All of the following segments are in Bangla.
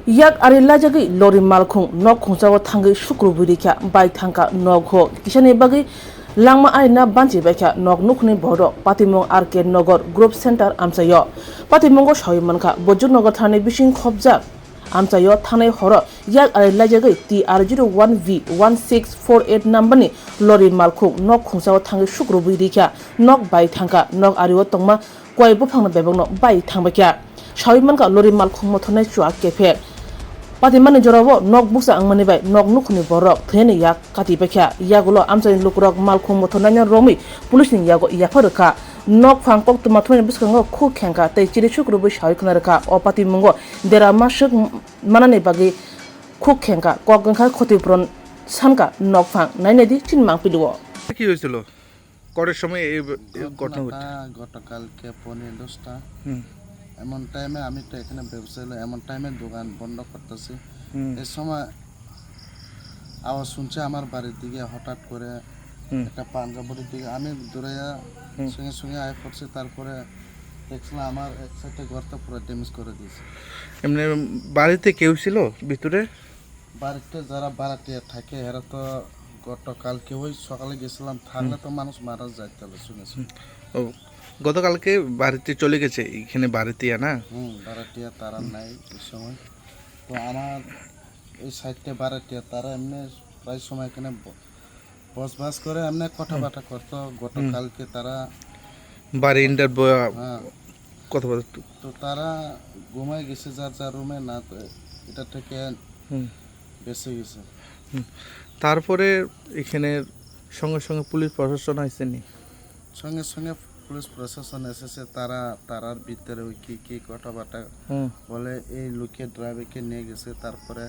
yak arilla jagi lori malkhung nok khungsawa thangi sukruburi kya bai thangka nok ho kisane bagi langma aina banchi baikha nok nukhni boro patimong arke nogor group center amsayo patimongo shoymanka bojur nogor thane bising khobjak amsayo thane horo yak arilla jagi TR01V 1648 number ni lori malkhung nok khungsawa thangi sukruburi kya nok bai thangka nok ariwo tongma koi bufang bebongno bai thangbakya shoymanka lori malkhung mothone chua kefe Patimani jorabo nok buksa angmani bai nok nukhni borok theni yak kati bekha yagulo amsani lukrok malkhung mothonanya romi pulis ni yago yafarka nok phangpok tuma thoni biskango khu khenka tei chiri chukru bu shai khnarka o patimungo dera masuk manane bagi khu khenka kokgangkha khotipron sanka nok phang nainedi chinmang piluo কি হয়েছিল কটার সময় এই ঘটনা ঘটে গতকালকে 10:30 এমন টাইমে আমি তো এখানে ব্যবসায়ী এমন টাইমে দোকান বন্ধ করতেছি এই সময় আওয়াজ শুনছে আমার বাড়ির দিকে হঠাৎ করে একটা পাঞ্জাবরের দিকে আমি দৌড়ে সঙ্গে সঙ্গে আয় পড়ছি তারপরে দেখছিলাম আমার এক সাইডে ঘরটা পুরো ড্যামেজ করে দিয়েছে এমনি বাড়িতে কেউ ছিল ভিতরে বাড়িতে যারা ভাড়াটিয়া থাকে এরা তো গতকালকে ওই সকালে গেছিলাম থাকলে তো মানুষ মারা যায় তাহলে শুনেছি ও গতকালকে বাড়িতে চলে গেছে এখানে বাড়িতে না ভাড়াটিয়া তারা নাই এই সময় তো আমার এই সাইডটা ভাড়াটিয়া তারা এমনি প্রায় সময় এখানে বসবাস করে এমনি কথাবার্তা করতো গতকালকে তারা বাড়ি ইন্টার কথা বলতো তো তারা ঘুমায় গেছে যার যার রুমে না তো এটা থেকে বেঁচে গেছে তারপরে এখানে সঙ্গে সঙ্গে পুলিশ প্রশাসন আসেনি সঙ্গে সঙ্গে পুলিশ প্রশাসন এসেছে তারা তারার ভিতরে ওই কি কথাবার্তা বলে এই লোকের ড্রাইভারকে নিয়ে গেছে তারপরে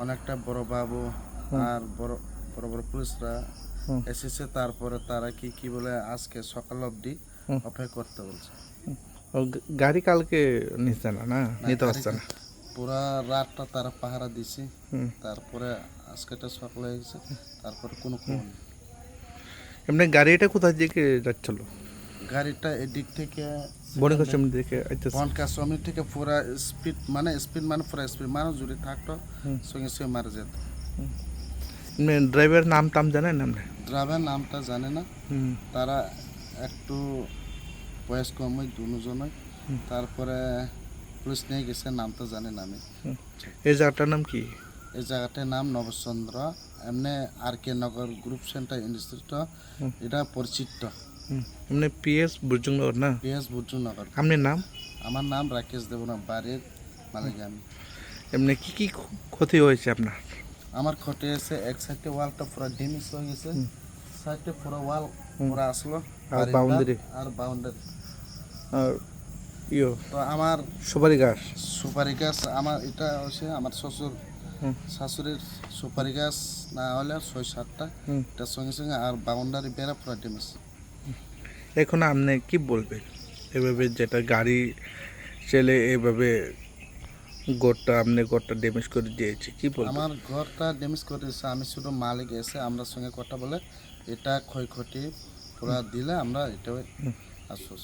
অনেকটা বড় বাবু আর বড় বড় বড় পুলিশরা এসেছে তারপরে তারা কি বলে আজকে সকাল অবধি অপেক্ষা করতে বলছে গাড়ি কালকে নিতে না নিতে পারছে না পুরা রাতটা তারা পাহারা দিছে তারপরে আজকেটা সকালে এসেছে তারপরে কোনো খবর নেই এমনি গাড়িটা কোথায় দিকে যাচ্ছিল গাড়িটা এদিক থেকে বনকাশ্রম দিকে বনকাশ্রম থেকে পুরা স্পিড মানে পুরা স্পিড মানুষ যদি থাকতো সঙ্গে সঙ্গে মারা যেত ড্রাইভার নাম টাম জানেন আপনি ড্রাইভার নামটা জানে না তারা একটু বয়স কম হয় দুজনই তারপরে পুলিশ নিয়ে গেছে নামটা জানি না আমি এই জায়গাটার নাম কি এই জায়গাটার নাম নবচন্দ্র এমনি আর কে নগর গ্রুপ সেন্টার ইনস্টিটিউট এটা পরিচিত এমনি পিএস বুর্জুনগর না পিএস বুর্জুনগর আপনার নাম আমার নাম রাকেশ দেবনা বাড়ির মালিক আমি এমনি কি ক্ষতি হয়েছে আপনার আমার ক্ষতি হয়েছে এক সাইডে ওয়ালটা পুরো ড্যামেজ হয়ে গেছে সাইডে পুরো ওয়াল পুরো আসলো আর বাউন্ডারি আর বাউন্ডারি আর তো আমার সুপারি গাছ আমার এটা হচ্ছে আমার শ্বশুর শাশুড়ির সুপারি গাছ না হলে 6-7টা এটার সঙ্গে সঙ্গে আর বাউন্ডারি বেড়া পুরো ড্যামেজ এখন আপনি কি বলবেন এভাবে যেটা গাড়ি চলে এভাবে ঘরটা ড্যামেজ করে দিয়েছে কি বলবেন আমার ঘরটা ড্যামেজ করে দিয়েছে আমি শুধু মালিক এসে আমরা সঙ্গে কথা বলে এটা ক্ষয়ক্ষতি পুরা দিলে আমরা এটা আশ্বাস